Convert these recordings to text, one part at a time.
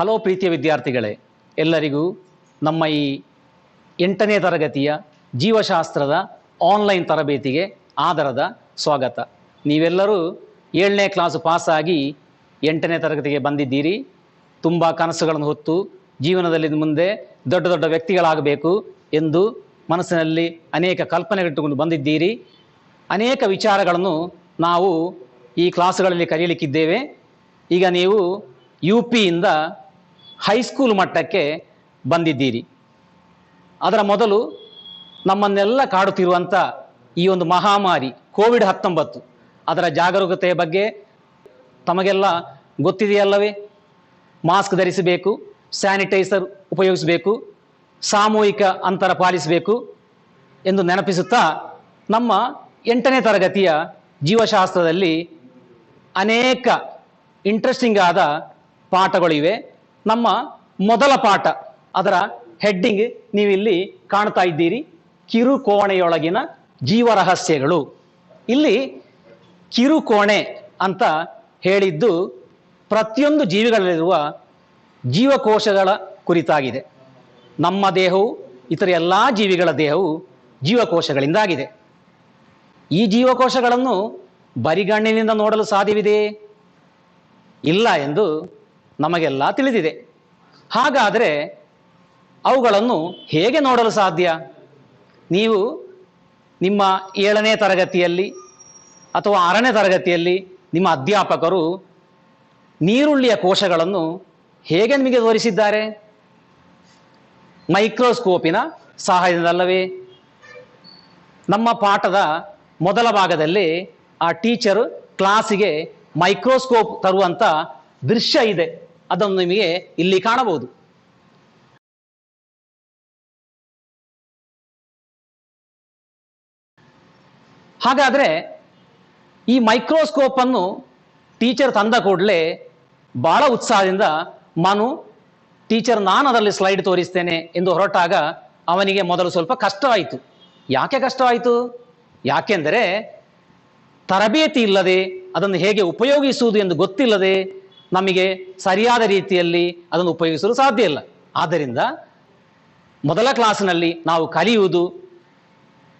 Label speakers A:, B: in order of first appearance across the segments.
A: Hello ಪ್ರೀತಿಯ ವಿದ್ಯಾರ್ಥಿಗಳೇ, ಎಲ್ಲರಿಗೂ ನಮ್ಮ ಈ 8ನೇ ತರಗತಿಯ ಜೀವಶಾಸ್ತ್ರದ ಆನ್ಲೈನ್ ತರಬೇತಿಗೆ ಆದರದ ಸ್ವಾಗತ. ನೀವೆಲ್ಲರೂ 7ನೇ ಕ್ಲಾಸು ಪಾಸಾಗಿ 8ನೇ ತರಗತಿಗೆ ಬಂದಿದ್ದೀರಿ. ತುಂಬ ಕನಸುಗಳನ್ನು ಹೊತ್ತು ಜೀವನದಲ್ಲಿ ಮುಂದೆ ದೊಡ್ಡ ದೊಡ್ಡ ವ್ಯಕ್ತಿಗಳಾಗಬೇಕು ಎಂದು ಮನಸ್ಸಿನಲ್ಲಿ ಅನೇಕ ಕಲ್ಪನೆಗಳಿಟ್ಟುಕೊಂಡು ಬಂದಿದ್ದೀರಿ. ಅನೇಕ ವಿಚಾರಗಳನ್ನು ನಾವು ಈ ಕ್ಲಾಸುಗಳಲ್ಲಿ ಕಲಿಯಲಿಕ್ಕಿದ್ದೇವೆ. ಈಗ ನೀವು UPಯಿಂದ ಹೈಸ್ಕೂಲ್ ಮಟ್ಟಕ್ಕೆ ಬಂದಿದ್ದೀರಿ. ಅದರ ಮೊದಲು ನಮ್ಮನ್ನೆಲ್ಲ ಕಾಡುತ್ತಿರುವಂಥ ಈ ಒಂದು ಮಹಾಮಾರಿ ಕೋವಿಡ್-19 ಅದರ ಜಾಗರೂಕತೆಯ ಬಗ್ಗೆ ತಮಗೆಲ್ಲ ಗೊತ್ತಿದೆಯಲ್ಲವೇ? ಮಾಸ್ಕ್ ಧರಿಸಬೇಕು, ಸ್ಯಾನಿಟೈಸರ್ ಉಪಯೋಗಿಸಬೇಕು, ಸಾಮೂಹಿಕ ಅಂತರ ಪಾಲಿಸಬೇಕು ಎಂದು ನೆನಪಿಸುತ್ತಾ ನಮ್ಮ 8ನೇ ತರಗತಿಯ ಜೀವಶಾಸ್ತ್ರದಲ್ಲಿ ಅನೇಕ ಇಂಟ್ರೆಸ್ಟಿಂಗ್ ಆದ ಪಾಠಗಳಿವೆ. ನಮ್ಮ ಮೊದಲ ಪಾಠ, ಅದರ ಹೆಡ್ಡಿಂಗ್ ನೀವಿಲ್ಲಿ ಕಾಣ್ತಾ ಇದ್ದೀರಿ, ಕಿರುಕೋಣೆಯೊಳಗಿನ ಜೀವರಹಸ್ಯಗಳು. ಇಲ್ಲಿ ಕಿರುಕೋಣೆ ಅಂತ ಹೇಳಿದ್ದು ಪ್ರತಿಯೊಂದು ಜೀವಿಗಳಲ್ಲಿರುವ ಜೀವಕೋಶಗಳ ಕುರಿತಾಗಿದೆ. ನಮ್ಮ ದೇಹವು ಇತರ ಎಲ್ಲ ಜೀವಿಗಳ ದೇಹವು ಜೀವಕೋಶಗಳಿಂದಾಗಿದೆ. ಈ ಜೀವಕೋಶಗಳನ್ನು ಬರಿಗಣ್ಣಿನಿಂದ ನೋಡಲು ಸಾಧ್ಯವಿದೆಯೇ? ಇಲ್ಲ ಎಂದು ನಮಗೆಲ್ಲ ತಿಳಿದಿದೆ. ಹಾಗಾದರೆ ಅವುಗಳನ್ನು ಹೇಗೆ ನೋಡಲು ಸಾಧ್ಯ? ನೀವು ನಿಮ್ಮ 7ನೇ ತರಗತಿಯಲ್ಲಿ ಅಥವಾ 6ನೇ ತರಗತಿಯಲ್ಲಿ ನಿಮ್ಮ ಅಧ್ಯಾಪಕರು ನೀರುಳ್ಳಿಯ ಕೋಶಗಳನ್ನು ಹೇಗೆ ನಿಮಗೆ ತೋರಿಸಿದ್ದಾರೆ? ಮೈಕ್ರೋಸ್ಕೋಪಿನ ಸಹಾಯದಿಂದಲ್ಲವೇ? ನಮ್ಮ ಪಾಠದ ಮೊದಲ ಭಾಗದಲ್ಲಿ ಆ ಟೀಚರ್ ಕ್ಲಾಸಿಗೆ ಮೈಕ್ರೋಸ್ಕೋಪ್ ತರುವಂಥ ದೃಶ್ಯ ಇದೆ. ಅದನ್ನು ನಿಮಗೆ ಇಲ್ಲಿ ಕಾಣಬಹುದು. ಹಾಗಾದರೆ ಈ ಮೈಕ್ರೋಸ್ಕೋಪ್ ಅನ್ನು ಟೀಚರ್ ತಂದ ಕೂಡಲೇ ಬಹಳ ಉತ್ಸಾಹದಿಂದ ಮನು, ಟೀಚರ್ ನಾನು ಅದರಲ್ಲಿ ಸ್ಲೈಡ್ ತೋರಿಸ್ತೇನೆ ಎಂದು ಹೊರಟಾಗ ಅವನಿಗೆ ಮೊದಲು ಸ್ವಲ್ಪ ಕಷ್ಟವಾಯಿತು. ಯಾಕೆ ಕಷ್ಟವಾಯಿತು? ಯಾಕೆಂದರೆ ತರಬೇತಿ ಇಲ್ಲದೆ, ಅದನ್ನು ಹೇಗೆ ಉಪಯೋಗಿಸುವುದು ಎಂದು ಗೊತ್ತಿಲ್ಲದೆ ನಮಗೆ ಸರಿಯಾದ ರೀತಿಯಲ್ಲಿ ಅದನ್ನು ಉಪಯೋಗಿಸಲು ಸಾಧ್ಯ ಇಲ್ಲ. ಆದ್ದರಿಂದ ಮೊದಲ ಕ್ಲಾಸಿನಲ್ಲಿ ನಾವು ಕಲಿಯುವುದು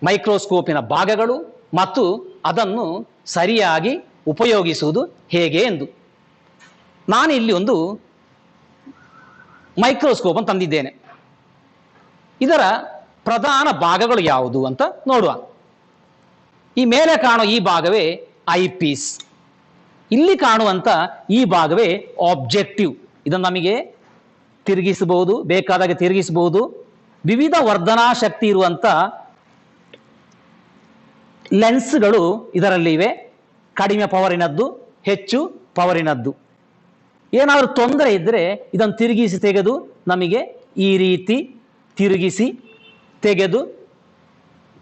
A: ಮೈಕ್ರೋಸ್ಕೋಪಿನ ಭಾಗಗಳು ಮತ್ತು ಅದನ್ನು ಸರಿಯಾಗಿ ಉಪಯೋಗಿಸುವುದು ಹೇಗೆ ಎಂದು. ನಾನು ಇಲ್ಲಿ ಒಂದು ಮೈಕ್ರೋಸ್ಕೋಪ್ ಅನ್ನು ತಂದಿದ್ದೇನೆ. ಇದರ ಪ್ರಧಾನ ಭಾಗಗಳು ಯಾವುದು ಅಂತ ನೋಡುವ. ಈ ಮೇಲೆ ಕಾಣುವ ಈ ಭಾಗವೇ ಐಪೀಸ್. ಇಲ್ಲಿ ಕಾಣುವಂಥ ಈ ಭಾಗವೇ ಆಬ್ಜೆಕ್ಟಿವ್. ಇದನ್ನು ನಮಗೆ ತಿರುಗಿಸಬಹುದು, ಬೇಕಾದಾಗ ತಿರುಗಿಸಬಹುದು. ವಿವಿಧ ವರ್ಧನಾ ಶಕ್ತಿ ಇರುವಂಥ ಲೆನ್ಸ್ಗಳು ಇದರಲ್ಲಿ ಇವೆ. ಕಡಿಮೆ ಪವರಿನದ್ದು, ಹೆಚ್ಚು ಪವರಿನದ್ದು. ಏನಾದರೂ ತೊಂದರೆ ಇದ್ದರೆ ಇದನ್ನು ತಿರುಗಿಸಿ ತೆಗೆದು ನಮಗೆ ಈ ರೀತಿ ತಿರುಗಿಸಿ ತೆಗೆದು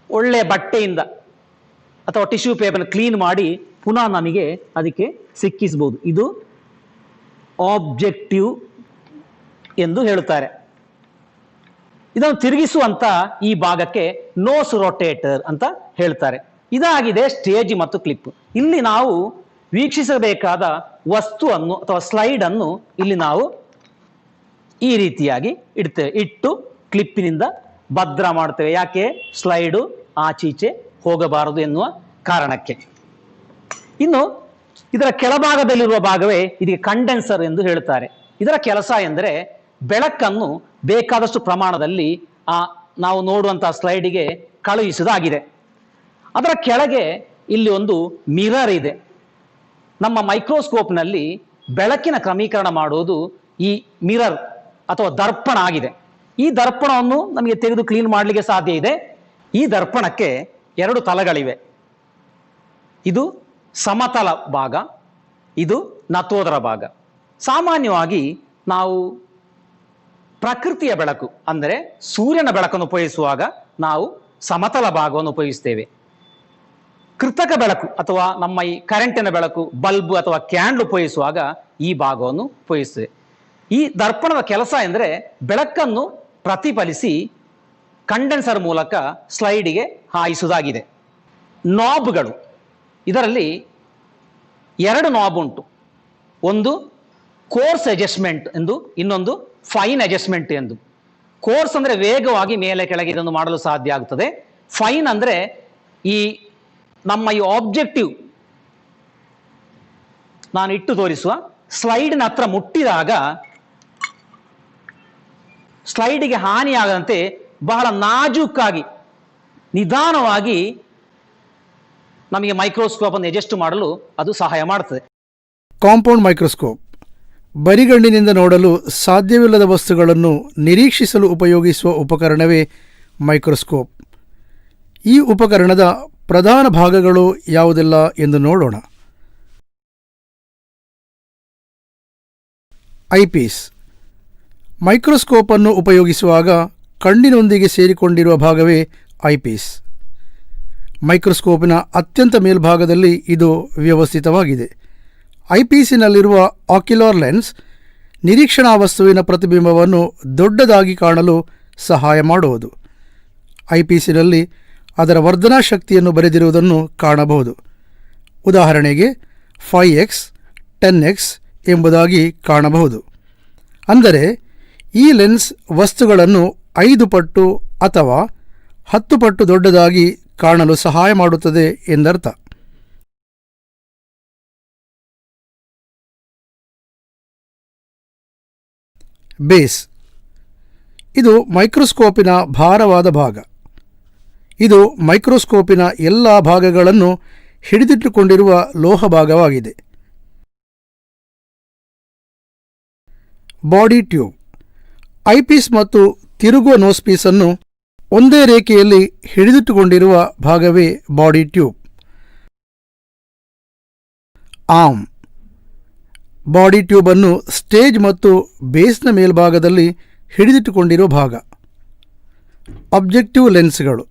A: ಒಳ್ಳೆಯ ಬಟ್ಟೆಯಿಂದ ಅಥವಾ ಟಿಶ್ಯೂ ಪೇಪರ್ನ ಕ್ಲೀನ್ ಮಾಡಿ ಪುನಃ ನಮಗೆ ಅದಕ್ಕೆ ಸಿಕ್ಕಿಸಬಹುದು. ಇದು ಆಬ್ಜೆಕ್ಟಿವ್ ಎಂದು ಹೇಳುತ್ತಾರೆ. ಇದನ್ನು ತಿರುಗಿಸುವಂತ ಈ ಭಾಗಕ್ಕೆ ನೋಸ್ ರೊಟೇಟರ್ ಅಂತ ಹೇಳ್ತಾರೆ. ಇದಾಗಿದೆ ಸ್ಟೇಜ್ ಮತ್ತು ಕ್ಲಿಪ್. ಇಲ್ಲಿ ನಾವು ವೀಕ್ಷಿಸಬೇಕಾದ ವಸ್ತುವನ್ನು ಅಥವಾ ಸ್ಲೈಡ್ ಅನ್ನು ಇಲ್ಲಿ ನಾವು ಈ ರೀತಿಯಾಗಿ ಇಡ್ತೇವೆ. ಇಟ್ಟು ಕ್ಲಿಪ್ಪಿನಿಂದ ಭದ್ರ ಮಾಡ್ತೇವೆ. ಯಾಕೆ? ಸ್ಲೈಡು ಆಚೀಚೆ ಹೋಗಬಾರದು ಎನ್ನುವ ಕಾರಣಕ್ಕೆ. ಇನ್ನು ಇದರ ಕೆಳಭಾಗದಲ್ಲಿರುವ ಭಾಗವೇ ಇದಕ್ಕೆ ಕಂಡೆನ್ಸರ್ ಎಂದು ಹೇಳುತ್ತಾರೆ. ಇದರ ಕೆಲಸ ಎಂದರೆ ಬೆಳಕನ್ನು ಬೇಕಾದಷ್ಟು ಪ್ರಮಾಣದಲ್ಲಿ ನಾವು ನೋಡುವಂತಹ ಸ್ಲೈಡಿಗೆ ಕಳುಹಿಸುವುದಾಗಿದೆ. ಅದರ ಕೆಳಗೆ ಇಲ್ಲಿ ಒಂದು ಮಿರರ್ ಇದೆ. ನಮ್ಮ ಮೈಕ್ರೋಸ್ಕೋಪ್ನಲ್ಲಿ ಬೆಳಕಿನ ಕ್ರಮೀಕರಣ ಮಾಡುವುದು ಈ ಮಿರರ್ ಅಥವಾ ದರ್ಪಣ ಆಗಿದೆ. ಈ ದರ್ಪಣವನ್ನು ನಮಗೆ ತೆಗೆದು ಕ್ಲೀನ್ ಮಾಡಲಿಕ್ಕೆ ಸಾಧ್ಯ ಇದೆ. ಈ ದರ್ಪಣಕ್ಕೆ 2 ತಲಗಳಿವೆ. ಇದು ಸಮತಲ ಭಾಗ, ಇದು ನತೋದರ ಭಾಗ. ಸಾಮಾನ್ಯವಾಗಿ ನಾವು ಪ್ರಕೃತಿಯ ಬೆಳಕು ಅಂದರೆ ಸೂರ್ಯನ ಬೆಳಕನ್ನು ಉಪಯೋಗಿಸುವಾಗ ನಾವು ಸಮತಲ ಭಾಗವನ್ನು ಉಪಯೋಗಿಸ್ತೇವೆ. ಕೃತಕ ಬೆಳಕು ಅಥವಾ ನಮ್ಮ ಈ ಕರೆಂಟಿನ ಬೆಳಕು, ಬಲ್ಬ್ ಅಥವಾ ಕ್ಯಾಂಡಲ್ ಉಪಯೋಗಿಸುವಾಗ ಈ ಭಾಗವನ್ನು ಉಪಯೋಗಿಸ್ತೇವೆ. ಈ ದರ್ಪಣದ ಕೆಲಸ ಎಂದರೆ ಬೆಳಕನ್ನು ಪ್ರತಿಫಲಿಸಿ ಕಂಡೆನ್ಸರ್ ಮೂಲಕ ಸ್ಲೈಡಿಗೆ ಹಾಯಿಸುವುದಾಗಿದೆ. ನಾಬ್ಗಳು, ಇದರಲ್ಲಿ 2 ನಾಬ್ ಉಂಟು. ಒಂದು ಕೋರ್ಸ್ ಅಡ್ಜಸ್ಟ್ಮೆಂಟ್ ಎಂದು, ಇನ್ನೊಂದು ಫೈನ್ ಅಡ್ಜಸ್ಟ್ಮೆಂಟ್ ಎಂದು. ಕೋರ್ಸ್ ಅಂದ್ರೆ ವೇಗವಾಗಿ ಮೇಲೆ ಕೆಳಗೆ ಇದನ್ನು ಮಾಡಲು ಸಾಧ್ಯ ಆಗುತ್ತದೆ. ಫೈನ್ ಅಂದ್ರೆ ಈ ನಮ್ಮ ಈ ಆಬ್ಜೆಕ್ಟಿವ್ ನಾನು ಇಟ್ಟು ತೋರಿಸುವ ಸ್ಲೈಡ್ನ ಹತ್ರ ಮುಟ್ಟಿದಾಗ ಸ್ಲೈಡಿಗೆ ಹಾನಿಯಾಗದಂತೆ ಬಹಳ ನಾಜೂಕಾಗಿ ನಿಧಾನವಾಗಿ ನಮಗೆ ಮೈಕ್ರೋಸ್ಕೋಪ್ ಅನ್ನು ಅಡ್ಜಸ್ಟ್ ಮಾಡಲು ಅದು ಸಹಾಯ ಮಾಡುತ್ತದೆ.
B: ಕಾಂಪೌಂಡ್ ಮೈಕ್ರೋಸ್ಕೋಪ್ ಬರಿಗಣ್ಣಿನಿಂದ ನೋಡಲು ಸಾಧ್ಯವಿಲ್ಲದ ವಸ್ತುಗಳನ್ನು ನಿರೀಕ್ಷಿಸಲು ಉಪಯೋಗಿಸುವ ಉಪಕರಣವೇ ಮೈಕ್ರೋಸ್ಕೋಪ್. ಈ ಉಪಕರಣದ ಪ್ರಧಾನ ಭಾಗಗಳು ಯಾವುದೆಲ್ಲ ಎಂದು ನೋಡೋಣ. ಐಪೀಸ್. ಮೈಕ್ರೋಸ್ಕೋಪ್ ಅನ್ನು ಉಪಯೋಗಿಸುವಾಗ ಕಣ್ಣಿನೊಂದಿಗೆ ಸೇರಿಕೊಂಡಿರುವ ಭಾಗವೇ ಐಪೀಸ್. ಮೈಕ್ರೋಸ್ಕೋಪಿನ ಅತ್ಯಂತ ಮೇಲ್ಭಾಗದಲ್ಲಿ ಇದು ವ್ಯವಸ್ಥಿತವಾಗಿದೆ. ಐಪೀಸಿನಲ್ಲಿರುವ ಆಕ್ಯುಲಾರ್ ಲೆನ್ಸ್ ನಿರೀಕ್ಷಣಾ ವಸ್ತುವಿನ ಪ್ರತಿಬಿಂಬವನ್ನು ದೊಡ್ಡದಾಗಿ ಕಾಣಲು ಸಹಾಯ ಮಾಡುವುದು. ಐಪೀಸಿನಲ್ಲಿ ಅದರ ವರ್ಧನಾ ಶಕ್ತಿಯನ್ನು ಬರೆದಿರುವುದನ್ನು ಕಾಣಬಹುದು. ಉದಾಹರಣೆಗೆ 5x 10x ಎಂಬುದಾಗಿ ಕಾಣಬಹುದು. ಅಂದರೆ ಈ ಲೆನ್ಸ್ ವಸ್ತುಗಳನ್ನು 5 ಪಟ್ಟು ಅಥವಾ 10 ಪಟ್ಟು ದೊಡ್ಡದಾಗಿ ಕಾಣಲು ಸಹಾಯ ಮಾಡುತ್ತದೆ ಎಂದರ್ಥ. ಬೇಸ್. ಇದು ಮೈಕ್ರೋಸ್ಕೋಪಿನ ಭಾರವಾದ ಭಾಗ. ಇದು ಮೈಕ್ರೋಸ್ಕೋಪಿನ ಎಲ್ಲ ಭಾಗಗಳನ್ನು ಹಿಡಿದಿಟ್ಟುಕೊಂಡಿರುವ ಲೋಹ ಭಾಗವಾಗಿದೆ. Body tube. ಐಪೀಸ್ ಮತ್ತು ತಿರುಗುವ ನೋಸ್ಪೀಸನ್ನು ಒಂದೇ ರೇಖೆಯಲ್ಲಿ ಹಿಡಿದಿಟ್ಟುಕೊಂಡಿರುವ ಭಾಗವೇ body tube. Arm. Body tube ಅನ್ನು ಸ್ಟೇಜ್ ಮತ್ತು ಬೇಸ್ನ ಮೇಲ್ಭಾಗದಲ್ಲಿ ಹಿಡಿದಿಟ್ಟುಕೊಂಡಿರುವ ಭಾಗ. ಆಬ್ಜೆಕ್ಟಿವ್ ಲೆನ್ಸ್ಗಳು.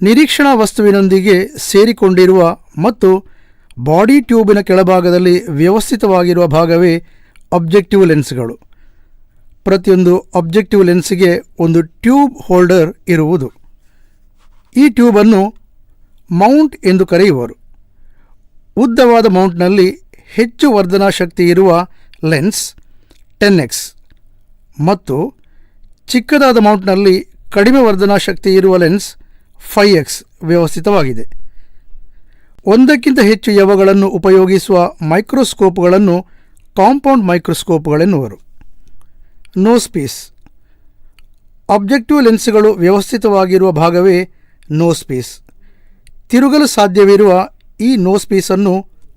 B: ನಿರೀಕ್ಷಣಾ ವಸ್ತುವಿನೊಂದಿಗೆ ಸೇರಿಕೊಂಡಿರುವ ಮತ್ತು ಬಾಡಿ ಟ್ಯೂಬಿನ ಕೆಳಭಾಗದಲ್ಲಿ ವ್ಯವಸ್ಥಿತವಾಗಿರುವ ಭಾಗವೇ ಆಬ್ಜೆಕ್ಟಿವ್ ಲೆನ್ಸ್ಗಳು. ಪ್ರತಿಯೊಂದು ಆಬ್ಜೆಕ್ಟಿವ್ ಲೆನ್ಸ್ಗೆ ಒಂದು ಟ್ಯೂಬ್ ಹೋಲ್ಡರ್ ಇರುವುದು. ಈ ಟ್ಯೂಬನ್ನು ಮೌಂಟ್ ಎಂದು ಕರೆಯುವರು. ಉದ್ದವಾದ ಮೌಂಟ್ನಲ್ಲಿ ಹೆಚ್ಚು ವರ್ಧನಾ ಶಕ್ತಿ ಇರುವ ಲೆನ್ಸ್ 10x ಮತ್ತು ಚಿಕ್ಕದಾದ ಮೌಂಟ್ನಲ್ಲಿ ಕಡಿಮೆ ವರ್ಧನಾ ಶಕ್ತಿ ಇರುವ ಲೆನ್ಸ್ 5x ವ್ಯವಸ್ಥಿತವಾಗಿದೆ. ಒಂದಕ್ಕಿಂತ ಹೆಚ್ಚು ಯವಗಳನ್ನು ಉಪಯೋಗಿಸುವ ಮೈಕ್ರೋಸ್ಕೋಪ್ಗಳನ್ನು ಕಾಂಪೌಂಡ್ ಮೈಕ್ರೋಸ್ಕೋಪ್ಗಳೆನ್ನುವರು. ನೋಸ್ಪೀಸ್. ಆಬ್ಜೆಕ್ಟಿವ್ ಲೆನ್ಸ್ಗಳು ವ್ಯವಸ್ಥಿತವಾಗಿರುವ ಭಾಗವೇ ನೋಸ್ಪೀಸ್. ತಿರುಗಲು ಸಾಧ್ಯವಿರುವ ಈ ನೋಸ್ಪೀಸನ್ನು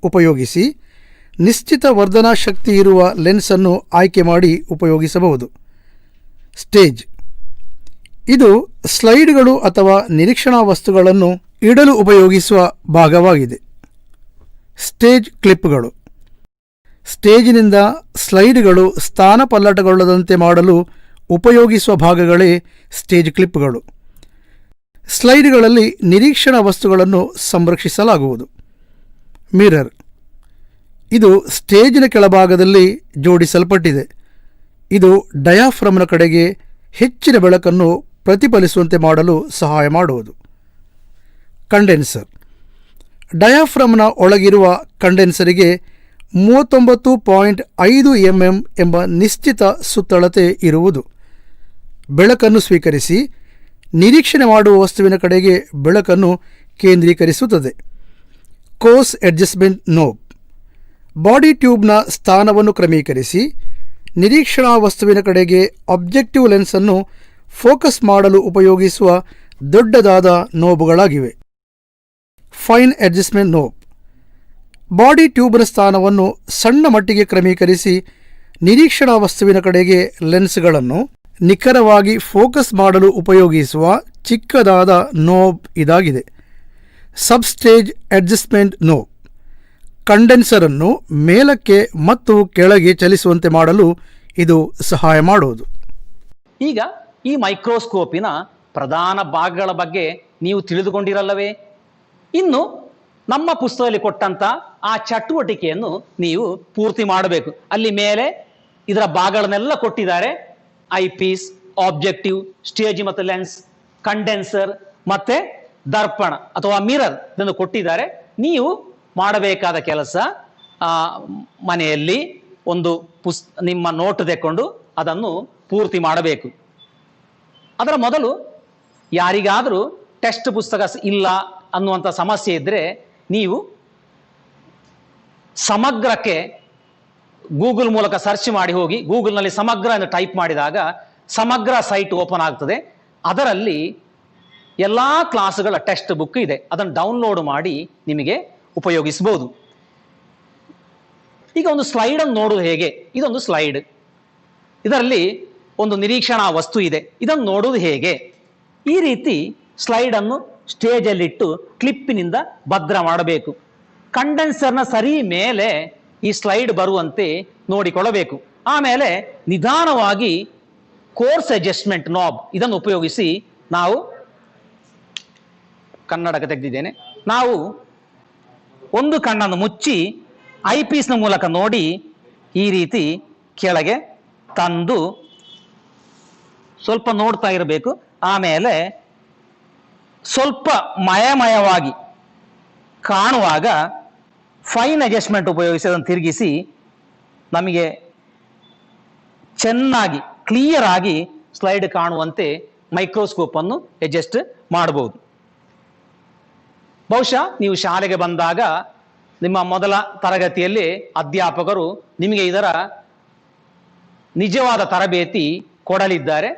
B: ಉಪಯೋಗಿಸಿ ನಿಶ್ಚಿತ ವರ್ಧನಾ ಶಕ್ತಿ ಇರುವ ಲೆನ್ಸನ್ನು ಆಯ್ಕೆ ಮಾಡಿ ಉಪಯೋಗಿಸಬಹುದು. ಸ್ಟೇಜ್. ಇದು ಸ್ಲೈಡ್ಗಳು ಅಥವಾ ನಿರೀಕ್ಷಣಾ ವಸ್ತುಗಳನ್ನು ಇಡಲು ಉಪಯೋಗಿಸುವ ಭಾಗವಾಗಿದೆ. ಸ್ಟೇಜ್ ಕ್ಲಿಪ್ಗಳು. ಸ್ಟೇಜಿನಿಂದ ಸ್ಲೈಡ್ಗಳು ಸ್ಥಾನಪಲ್ಲಟಗೊಳ್ಳದಂತೆ ಮಾಡಲು ಉಪಯೋಗಿಸುವ ಭಾಗಗಳೇ ಸ್ಟೇಜ್ ಕ್ಲಿಪ್ಗಳು. ಸ್ಲೈಡ್ಗಳಲ್ಲಿ ನಿರೀಕ್ಷಣಾ ವಸ್ತುಗಳನ್ನು ಸಂರಕ್ಷಿಸಲಾಗುವುದು. ಮಿರರ್. ಇದು ಸ್ಟೇಜಿನ ಕೆಳಭಾಗದಲ್ಲಿ ಜೋಡಿಸಲ್ಪಟ್ಟಿದೆ. ಇದು ಡಯಾಫ್ರಮ್ನ ಕಡೆಗೆ ಹೆಚ್ಚಿನ ಬೆಳಕನ್ನು ಪ್ರತಿಫಲಿಸುವಂತೆ ಮಾಡಲು ಸಹಾಯ ಮಾಡುವುದು. ಕಂಡೆನ್ಸರ್. ಡಯಾಫ್ರಮ್ನ ಒಳಗಿರುವ ಕಂಡೆನ್ಸರಿಗೆ 39.5 mm ಎಂಬ ನಿಶ್ಚಿತ ಸುತ್ತಳತೆ ಇರುವುದು. ಬೆಳಕನ್ನು ಸ್ವೀಕರಿಸಿ ನಿರೀಕ್ಷಣೆ ಮಾಡುವ ವಸ್ತುವಿನ ಕಡೆಗೆ ಬೆಳಕನ್ನು ಕೇಂದ್ರೀಕರಿಸುತ್ತದೆ. Course adjustment knob. ಬಾಡಿ ಟ್ಯೂಬ್ನ ಸ್ಥಾನವನ್ನು ಕ್ರಮೀಕರಿಸಿ ನಿರೀಕ್ಷಣಾ ವಸ್ತುವಿನ ಕಡೆಗೆ ಆಬ್ಜೆಕ್ಟಿವ್ ಲೆನ್ಸನ್ನು ಫೋಕಸ್ ಮಾಡಲು ಉಪಯೋಗಿಸುವ ದೊಡ್ಡದಾದ ನೋಬ್ಗಳಾಗಿವೆ. Fine adjustment knob. ಬಾಡಿ ಟ್ಯೂಬ್ನ ಸ್ಥಾನವನ್ನು ಸಣ್ಣ ಮಟ್ಟಿಗೆ ಕ್ರಮೀಕರಿಸಿ ನಿರೀಕ್ಷಣಾ ವಸ್ತುವಿನ ಕಡೆಗೆ ಲೆನ್ಸ್ಗಳನ್ನು ನಿಖರವಾಗಿ ಫೋಕಸ್ ಮಾಡಲು ಉಪಯೋಗಿಸುವ ಚಿಕ್ಕದಾದ ನೋಬ್ ಇದಾಗಿದೆ. ಸಬ್ಸ್ಟೇಜ್ ಅಡ್ಜಸ್ಟ್ಮೆಂಟ್ ನೋಬ್. ಕಂಡೆನ್ಸರನ್ನು ಮೇಲಕ್ಕೆ ಮತ್ತು ಕೆಳಗೆ ಚಲಿಸುವಂತೆ ಮಾಡಲು ಇದು ಸಹಾಯ ಮಾಡುವುದು.
A: ಈಗ ಈ ಮೈಕ್ರೋಸ್ಕೋಪಿನ ಪ್ರಧಾನ ಭಾಗಗಳ ಬಗ್ಗೆ ನೀವು ತಿಳಿದುಕೊಂಡಿರಲ್ಲವೇ? ಇನ್ನು ನಮ್ಮ ಪುಸ್ತಕದಲ್ಲಿ ಕೊಟ್ಟಂತ ಆ ಚಟುವಟಿಕೆಯನ್ನು ನೀವು ಪೂರ್ತಿ ಮಾಡಬೇಕು. ಅಲ್ಲಿ ಮೇಲೆ ಇದರ ಭಾಗಗಳನ್ನೆಲ್ಲ ಕೊಟ್ಟಿದ್ದಾರೆ. ಐಪೀಸ್, ಆಬ್ಜೆಕ್ಟಿವ್, ಸ್ಟೇಜ್ ಮತ್ತು ಲೆನ್ಸ್, ಕಂಡೆನ್ಸರ್ ಮತ್ತೆ ದರ್ಪಣ ಅಥವಾ ಮಿರರ್ ಇದನ್ನು ಕೊಟ್ಟಿದ್ದಾರೆ. ನೀವು ಮಾಡಬೇಕಾದ ಕೆಲಸ ಮನೆಯಲ್ಲಿ ಒಂದು ನಿಮ್ಮ ನೋಟ್ ತೆಕ್ಕೊಂಡು ಅದನ್ನು ಪೂರ್ತಿ ಮಾಡಬೇಕು. ಅದರ ಮೊದಲು ಯಾರಿಗಾದರೂ ಟೆಕ್ಸ್ಟ್ ಪುಸ್ತಕ ಇಲ್ಲ ಅನ್ನುವಂಥ ಸಮಸ್ಯೆ ಇದ್ದರೆ ನೀವು ಸಮಗ್ರಕ್ಕೆ ಗೂಗಲ್ ಮೂಲಕ ಸರ್ಚ್ ಮಾಡಿ ಹೋಗಿ ಗೂಗಲ್ನಲ್ಲಿ ಸಮಗ್ರ ಎಂದು ಟೈಪ್ ಮಾಡಿದಾಗ ಸಮಗ್ರ ಸೈಟ್ ಓಪನ್ ಆಗ್ತದೆ. ಅದರಲ್ಲಿ ಎಲ್ಲ ಕ್ಲಾಸುಗಳ ಟೆಕ್ಸ್ಟ್ ಬುಕ್ ಇದೆ, ಅದನ್ನು ಡೌನ್ಲೋಡ್ ಮಾಡಿ ನಿಮಗೆ ಉಪಯೋಗಿಸಬಹುದು. ಈಗ ಒಂದು ಸ್ಲೈಡ್ ಅನ್ನು ನೋಡುವುದು ಹೇಗೆ? ಇದೊಂದು ಸ್ಲೈಡ್, ಇದರಲ್ಲಿ ಒಂದು ನಿರೀಕ್ಷಣಾ ವಸ್ತು ಇದೆ, ಇದನ್ನು ನೋಡುವುದು ಹೇಗೆ? ಈ ರೀತಿ ಸ್ಲೈಡ್ ಅನ್ನು ಸ್ಟೇಜಲ್ಲಿಟ್ಟು ಕ್ಲಿಪ್ಪಿನಿಂದ ಭದ್ರ ಮಾಡಬೇಕು. ಕಂಡೆನ್ಸರ್ನ ಸರಿ ಮೇಲೆ ಈ ಸ್ಲೈಡ್ ಬರುವಂತೆ ನೋಡಿಕೊಳ್ಳಬೇಕು. ಆಮೇಲೆ ನಿಧಾನವಾಗಿ ಕೋರ್ಸ್ ಅಡ್ಜಸ್ಟ್ಮೆಂಟ್ ನಾಬ್ ಇದನ್ನು ಉಪಯೋಗಿಸಿ ನಾವು ಕನ್ನಡಕ ತೆಗೆದಿದ್ದೇನೆ. ನಾವು ಒಂದು ಕಣ್ಣನ್ನು ಮುಚ್ಚಿ ಐಪೀಸ್ನ ಮೂಲಕ ನೋಡಿ ಈ ರೀತಿ ಕೆಳಗೆ ತಂದು ಸ್ವಲ್ಪ ನೋಡ್ತಾ ಇರಬೇಕು. ಆಮೇಲೆ ಸ್ವಲ್ಪ ಮಯಮಯವಾಗಿ ಕಾಣುವಾಗ ಫೈನ್ ಅಡ್ಜಸ್ಟ್ಮೆಂಟ್ ಉಪಯೋಗಿಸಿ ಅದನ್ನು ತಿರುಗಿಸಿ ನಮಗೆ ಚೆನ್ನಾಗಿ ಕ್ಲಿಯರ್ ಆಗಿ ಸ್ಲೈಡ್ ಕಾಣುವಂತೆ ಮೈಕ್ರೋಸ್ಕೋಪ್ ಅನ್ನು ಅಡ್ಜಸ್ಟ್ ಮಾಡಬಹುದು. ಬಹುಶಃ ನೀವು ಶಾಲೆಗೆ ಬಂದಾಗ ನಿಮ್ಮ ಮೊದಲ ತರಗತಿಯಲ್ಲಿ ಅಧ್ಯಾಪಕರು ನಿಮಗೆ ಇದರ ನಿಜವಾದ ತರಬೇತಿ ಕೊಡಲಿದ್ದಾರೆ.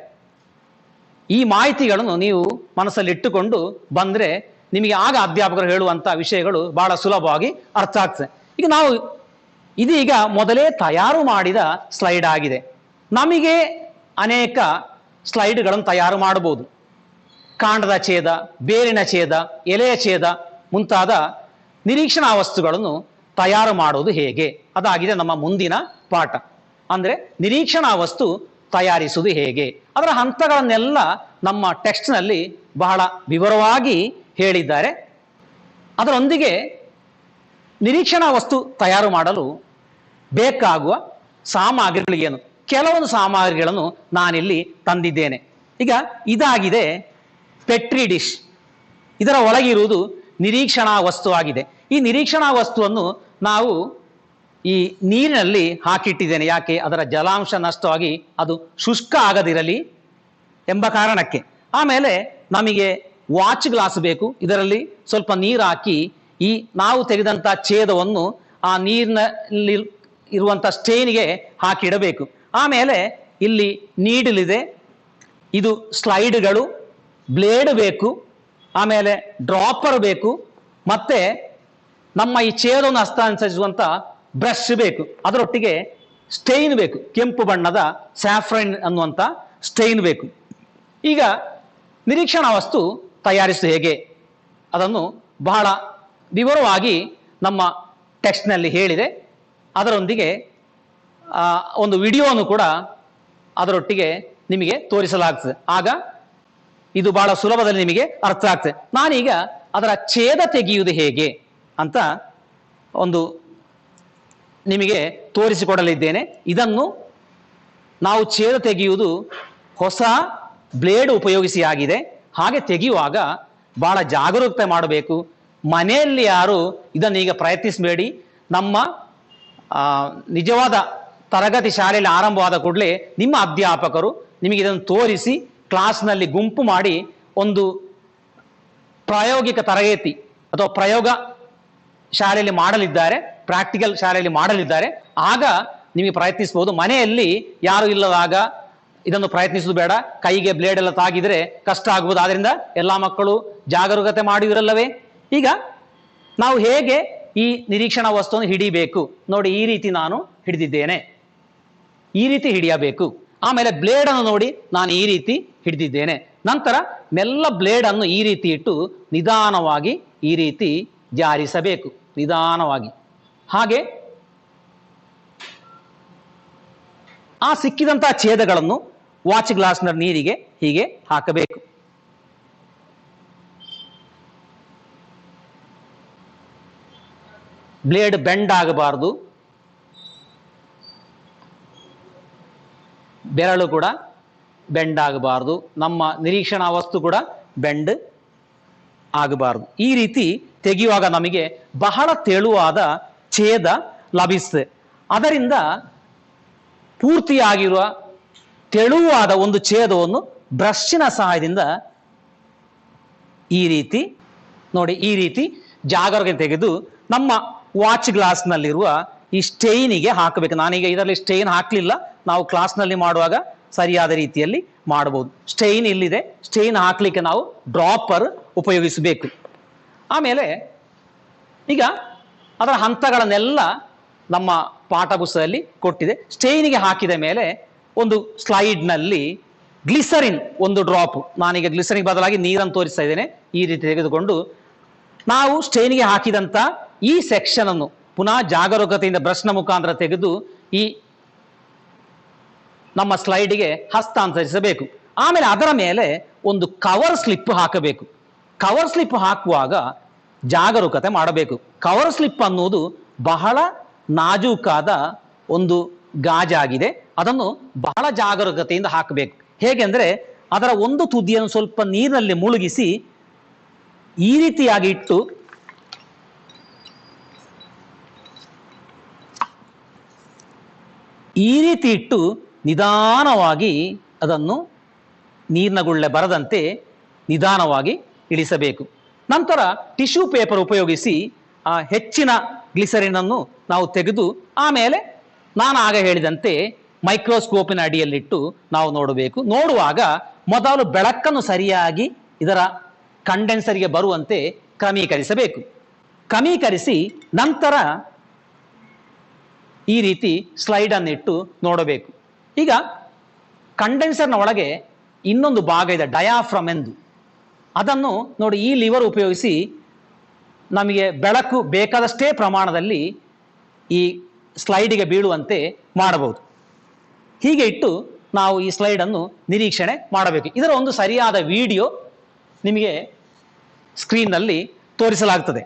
A: ಈ ಮಾಹಿತಿಗಳನ್ನು ನೀವು ಮನಸ್ಸಲ್ಲಿ ಇಟ್ಟುಕೊಂಡು ಬಂದರೆ ನಿಮಗೆ ಆಗ ಅಧ್ಯಾಪಕರು ಹೇಳುವಂಥ ವಿಷಯಗಳು ಬಹಳ ಸುಲಭವಾಗಿ ಅರ್ಥ ಆಗ್ತದೆ. ಈಗ ನಾವು ಇದೀಗ ಮೊದಲೇ ತಯಾರು ಮಾಡಿದ ಸ್ಲೈಡ್ ಆಗಿದೆ. ನಮಗೆ ಅನೇಕ ಸ್ಲೈಡ್ಗಳನ್ನು ತಯಾರು ಮಾಡಬಹುದು. ಕಾಂಡದ ಛೇದ, ಬೇರಿನ ಛೇದ, ಎಲೆಯ ಛೇದ ಮುಂತಾದ ನಿರೀಕ್ಷಣಾ ವಸ್ತುಗಳನ್ನು ತಯಾರು ಮಾಡುವುದು ಹೇಗೆ, ಅದಾಗಿದೆ ನಮ್ಮ ಮುಂದಿನ ಪಾಠ. ಅಂದರೆ ನಿರೀಕ್ಷಣಾ ವಸ್ತು ತಯಾರಿಸುವುದು ಹೇಗೆ, ಅದರ ಹಂತಗಳನ್ನೆಲ್ಲ ನಮ್ಮ ಟೆಕ್ಸ್ಟ್ನಲ್ಲಿ ಬಹಳ ವಿವರವಾಗಿ ಹೇಳಿದ್ದಾರೆ. ಅದರೊಂದಿಗೆ ನಿರೀಕ್ಷಣಾ ವಸ್ತು ತಯಾರು ಮಾಡಲು ಬೇಕಾಗುವ ಸಾಮಗ್ರಿಗಳೇನು, ಕೆಲವೊಂದು ಸಾಮಗ್ರಿಗಳನ್ನು ನಾನಿಲ್ಲಿ ತಂದಿದ್ದೇನೆ. ಈಗ ಇದಾಗಿದೆ ಪೆಟ್ರಿ ಡಿಶ್. ಇದರ ಒಳಗಿರುವುದು ನಿರೀಕ್ಷಣಾ ವಸ್ತು ಆಗಿದೆ. ಈ ನಿರೀಕ್ಷಣಾ ವಸ್ತುವನ್ನು ನಾವು ಈ ನೀರಿನಲ್ಲಿ ಹಾಕಿಟ್ಟಿದ್ದೇನೆ. ಯಾಕೆ? ಅದರ ಜಲಾಂಶ ನಷ್ಟವಾಗಿ ಅದು ಶುಷ್ಕ ಆಗದಿರಲಿ ಎಂಬ ಕಾರಣಕ್ಕೆ. ಆಮೇಲೆ ನಮಗೆ ವಾಚ್ ಗ್ಲಾಸ್ ಬೇಕು. ಇದರಲ್ಲಿ ಸ್ವಲ್ಪ ನೀರು ಹಾಕಿ ಈ ನಾವು ತೆಗೆದಂಥ ಛೇದವನ್ನು ಆ ನೀರಿನಲ್ಲಿ ಇರುವಂಥ ಸ್ಟೇನಿಗೆ ಹಾಕಿಡಬೇಕು. ಆಮೇಲೆ ಇಲ್ಲಿ ನೀಡಲಿದೆ, ಇದು ಸ್ಲೈಡ್ಗಳು, ಬ್ಲೇಡ್ ಬೇಕು, ಆಮೇಲೆ ಡ್ರಾಪರ್ ಬೇಕು, ಮತ್ತೆ ನಮ್ಮ ಈ ಛೇದವನ್ನು ಹಸ್ತಾಂತರಿಸುವಂಥ ಬ್ರಷ್ ಬೇಕು. ಅದರೊಟ್ಟಿಗೆ ಸ್ಟೈನ್ ಬೇಕು, ಕೆಂಪು ಬಣ್ಣದ ಸ್ಯಾಫ್ರನ್ ಅನ್ನುವಂಥ ಸ್ಟೈನ್ ಬೇಕು. ಈಗ ನಿರೀಕ್ಷಣಾ ವಸ್ತು ತಯಾರಿಸುವುದು ಹೇಗೆ ಅದನ್ನು ಬಹಳ ವಿವರವಾಗಿ ನಮ್ಮ ಟೆಕ್ಸ್ಟ್ನಲ್ಲಿ ಹೇಳಿದೆ. ಅದರೊಂದಿಗೆ ಒಂದು ವಿಡಿಯೋನು ಕೂಡ ಅದರೊಟ್ಟಿಗೆ ನಿಮಗೆ ತೋರಿಸಲಾಗ್ತದೆ. ಆಗ ಇದು ಬಹಳ ಸುಲಭದಲ್ಲಿ ನಿಮಗೆ ಅರ್ಥ ಆಗ್ತದೆ. ನಾನೀಗ ಅದರ ಛೇದ ತೆಗೆಯುವುದು ಹೇಗೆ ಅಂತ ಒಂದು ನಿಮಗೆ ತೋರಿಸಿಕೊಡಲಿದ್ದೇನೆ. ಇದನ್ನು ನಾವು ಛೇದ ತೆಗೆಯುವುದು ಹೊಸ ಬ್ಲೇಡ್ ಉಪಯೋಗಿಸಿ ಆಗಿದೆ. ಹಾಗೆ ತೆಗೆಯುವಾಗ ಬಹಳ ಜಾಗರೂಕತೆ ಮಾಡಬೇಕು. ಮನೆಯಲ್ಲಿ ಯಾರು ಇದನ್ನೀಗ ಪ್ರಯತ್ನಿಸಬೇಡಿ. ನಮ್ಮ ನಿಜವಾದ ತರಗತಿ ಶಾಲೆಯಲ್ಲಿ ಆರಂಭವಾದ ಕೂಡಲೇ ನಿಮ್ಮ ಅಧ್ಯಾಪಕರು ನಿಮಗೆ ಇದನ್ನು ತೋರಿಸಿ ಕ್ಲಾಸ್ನಲ್ಲಿ ಗುಂಪು ಮಾಡಿ ಒಂದು ಪ್ರಾಯೋಗಿಕ ತರಗತಿ ಅಥವಾ ಪ್ರಯೋಗ ಶಾಲೆಯಲ್ಲಿ ಮಾಡಲಿದ್ದಾರೆ, ಪ್ರಾಕ್ಟಿಕಲ್ ಶಾಲೆಯಲ್ಲಿ ಮಾಡಲಿದ್ದಾರೆ. ಆಗ ನಿಮಗೆ ಪ್ರಯತ್ನಿಸಬಹುದು. ಮನೆಯಲ್ಲಿ ಯಾರು ಇಲ್ಲದಾಗ ಇದನ್ನು ಪ್ರಯತ್ನಿಸುವುದು ಬೇಡ. ಕೈಗೆ ಬ್ಲೇಡ್ ಎಲ್ಲ ತಾಗಿದ್ರೆ ಕಷ್ಟ ಆಗ್ಬೋದು. ಆದ್ರಿಂದ ಎಲ್ಲ ಮಕ್ಕಳು ಜಾಗರೂಕತೆ ಮಾಡಿದಿರಲ್ಲವೇ. ಈಗ ನಾವು ಹೇಗೆ ಈ ನಿರೀಕ್ಷಣಾ ವಸ್ತುವನ್ನು ಹಿಡಿಬೇಕು ನೋಡಿ. ಈ ರೀತಿ ನಾನು ಹಿಡಿದಿದ್ದೇನೆ, ಈ ರೀತಿ ಹಿಡಿಯಬೇಕು. ಆಮೇಲೆ ಬ್ಲೇಡ್ ಅನ್ನು ನೋಡಿ, ನಾನು ಈ ರೀತಿ ಹಿಡಿದಿದ್ದೇನೆ. ನಂತರ ಮೆಲ್ಲ ಬ್ಲೇಡ್ ಅನ್ನು ಈ ರೀತಿ ಇಟ್ಟು ನಿಧಾನವಾಗಿ ಈ ರೀತಿ ಜಾರಿಸಬೇಕು, ನಿಧಾನವಾಗಿ. ಹಾಗೆ ಆ ಸಿಕ್ಕಿದಂತಹ ಛೇದಗಳನ್ನು ವಾಚ್ ಗ್ಲಾಸ್ನ ನೀರಿಗೆ ಹೀಗೆ ಹಾಕಬೇಕು. ಬ್ಲೇಡ್ ಬೆಂಡ್ ಆಗಬಾರದು, ಬೆರಳು ಕೂಡ ಬೆಂಡ್ ಆಗಬಾರದು, ನಮ್ಮ ನಿರೀಕ್ಷಣಾ ವಸ್ತು ಕೂಡ ಬೆಂಡ್ ಆಗಬಾರದು. ಈ ರೀತಿ ತೆಗೆಯುವಾಗ ನಮಗೆ ಬಹಳ ತೆಳುವಾದ ಛೇದ ಲಭಿಸ್ತದೆ. ಅದರಿಂದ ಪೂರ್ತಿಯಾಗಿರುವ ತೆಳುವಾದ ಒಂದು ಛೇದವನ್ನು ಬ್ರಷ್ನ ಸಹಾಯದಿಂದ ಈ ರೀತಿ ನೋಡಿ, ಈ ರೀತಿ ಜಾಗರೂಕತೆ ತೆಗೆದು ನಮ್ಮ ವಾಚ್ ಗ್ಲಾಸ್ನಲ್ಲಿರುವ ಈ ಸ್ಟೈನಿಗೆ ಹಾಕಬೇಕು. ನಾನೀಗ ಇದರಲ್ಲಿ ಸ್ಟೈನ್ ಹಾಕಲಿಲ್ಲ, ನಾವು ಕ್ಲಾಸ್ನಲ್ಲಿ ಮಾಡುವಾಗ ಸರಿಯಾದ ರೀತಿಯಲ್ಲಿ ಮಾಡಬಹುದು. ಸ್ಟೈನ್ ಇಲ್ಲಿದೆ, ಸ್ಟೈನ್ ಹಾಕಲಿಕ್ಕೆ ನಾವು ಡ್ರಾಪರ್ ಉಪಯೋಗಿಸಬೇಕು. ಆಮೇಲೆ ಈಗ ಅದರ ಹಂತಗಳನ್ನೆಲ್ಲ ನಮ್ಮ ಪಾಠ ಪುಸ್ತಕದಲ್ಲಿ ಕೊಟ್ಟಿದೆ. ಸ್ಟೈನಿಗೆ ಹಾಕಿದ ಮೇಲೆ ಒಂದು ಸ್ಲೈಡ್ನಲ್ಲಿ ಗ್ಲಿಸರಿನ್ ಒಂದು ಡ್ರಾಪ್, ನಾನೀಗ ಗ್ಲಿಸರಿನ್ ಬದಲಾಗಿ ನೀರನ್ನು ತೋರಿಸ್ತಾ ಇದ್ದೇನೆ. ಈ ರೀತಿ ತೆಗೆದುಕೊಂಡು ನಾವು ಸ್ಟೈನಿಗೆ ಹಾಕಿದಂಥ ಈ ಸೆಕ್ಷನ್ ಅನ್ನು ಪುನಃ ಜಾಗರೂಕತೆಯಿಂದ ಬ್ರಷ್ನ ಮುಖಾಂತರ ತೆಗೆದು ಈ ನಮ್ಮ ಸ್ಲೈಡ್ಗೆ ಹಸ್ತಾಂತರಿಸಬೇಕು. ಆಮೇಲೆ ಅದರ ಮೇಲೆ ಒಂದು ಕವರ್ ಸ್ಲಿಪ್ ಹಾಕಬೇಕು. ಕವರ್ ಸ್ಲಿಪ್ ಹಾಕುವಾಗ ಜಾಗರೂಕತೆ ಮಾಡಬೇಕು. ಕವರ್ ಸ್ಲಿಪ್ ಅನ್ನುವುದು ಬಹಳ ನಾಜೂಕಾದ ಒಂದು ಗಾಜಾಗಿದೆ. ಅದನ್ನು ಬಹಳ ಜಾಗರೂಕತೆಯಿಂದ ಹಾಕಬೇಕು. ಹೇಗೆಂದರೆ ಅದರ ಒಂದು ತುದಿಯನ್ನು ಸ್ವಲ್ಪ ನೀರಿನಲ್ಲಿ ಮುಳುಗಿಸಿ ಈ ರೀತಿಯಾಗಿ ಇಟ್ಟು ನಿಧಾನವಾಗಿ ಅದನ್ನು ನೀರಿನ ಗುಳ್ಳೆ ಬರದಂತೆ ನಿಧಾನವಾಗಿ ಇಳಿಸಬೇಕು. ನಂತರ ಟಿಶ್ಯೂ ಪೇಪರ್ ಉಪಯೋಗಿಸಿ ಆ ಹೆಚ್ಚಿನ ಗ್ಲಿಸರಿನ್ ಅನ್ನು ನಾವು ತೆಗೆದು ಆಮೇಲೆ ನಾನು ಆಗ ಹೇಳಿದಂತೆ ಮೈಕ್ರೋಸ್ಕೋಪಿನ ಅಡಿಯಲ್ಲಿಟ್ಟು ನಾವು ನೋಡಬೇಕು. ನೋಡುವಾಗ ಮೊದಲು ಬೆಳಕನ್ನು ಸರಿಯಾಗಿ ಇದರ ಕಂಡೆನ್ಸರ್ಗೆ ಬರುವಂತೆ ಕ್ರಮೀಕರಿಸಬೇಕು. ಕ್ರಮೀಕರಿಸಿ ನಂತರ ಈ ರೀತಿ ಸ್ಲೈಡ್ ಅನ್ನಿಟ್ಟು ನೋಡಬೇಕು. ಈಗ ಕಂಡೆನ್ಸರ್ನ ಒಳಗೆ ಇನ್ನೊಂದು ಭಾಗ ಇದೆ, ಡಯಾಫ್ರಮ್ ಎಂದು. ಅದನ್ನು ನೋಡಿ, ಈ ಲಿವರ್ ಉಪಯೋಗಿಸಿ ನಮಗೆ ಬೆಳಕು ಬೇಕಾದಷ್ಟೇ ಪ್ರಮಾಣದಲ್ಲಿ ಈ ಸ್ಲೈಡಿಗೆ ಬೀಳುವಂತೆ ಮಾಡಬಹುದು. ಹೀಗೆ ಇಟ್ಟು ನಾವು ಈ ಸ್ಲೈಡನ್ನು ನಿರೀಕ್ಷಣೆ ಮಾಡಬೇಕು. ಇದರ ಒಂದು ಸರಿಯಾದ ವಿಡಿಯೋ ನಿಮಗೆ ಸ್ಕ್ರೀನ್ನಲ್ಲಿ ತೋರಿಸಲಾಗುತ್ತದೆ.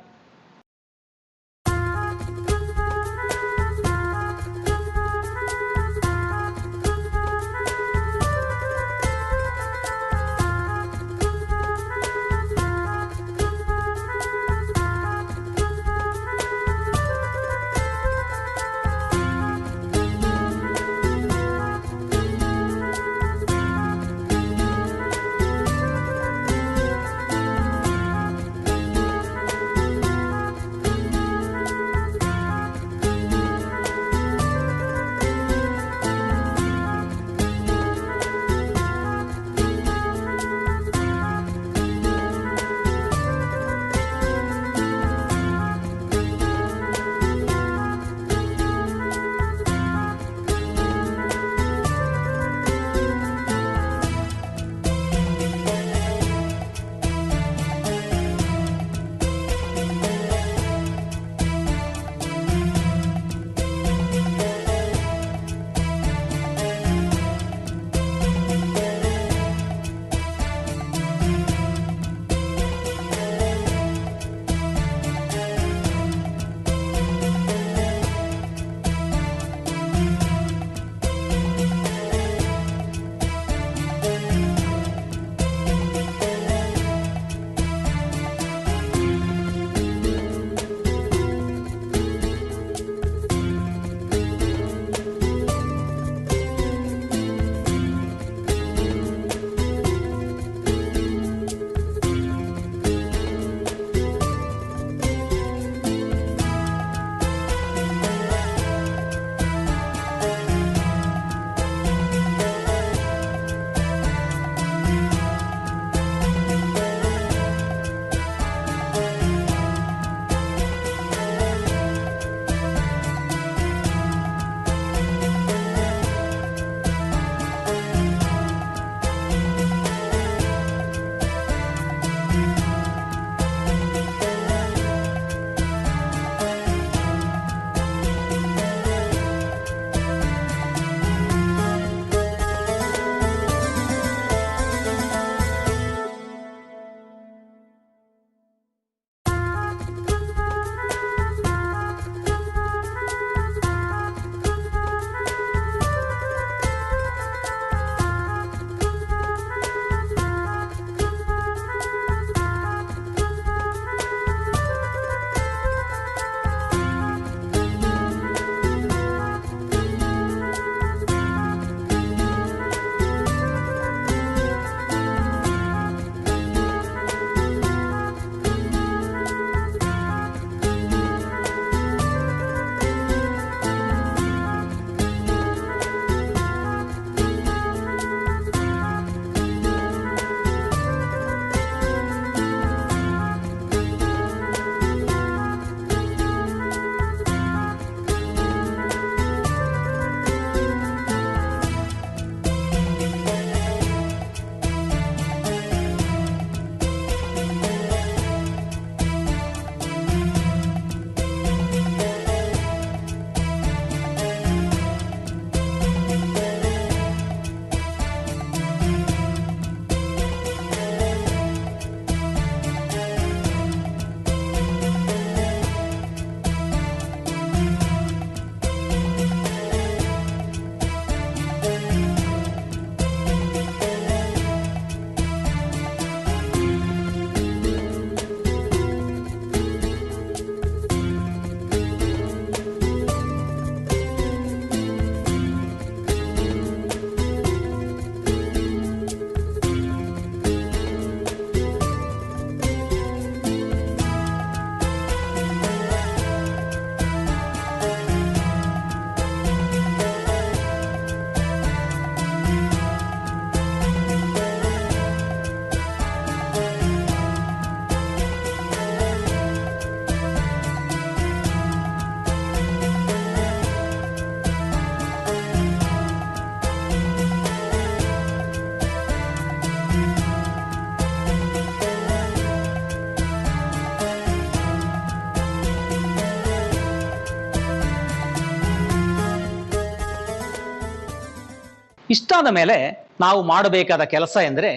A: ಇಷ್ಟಾದ ಮೇಲೆ ನಾವು ಮಾಡಬೇಕಾದ ಕೆಲಸ ಎಂದರೆ,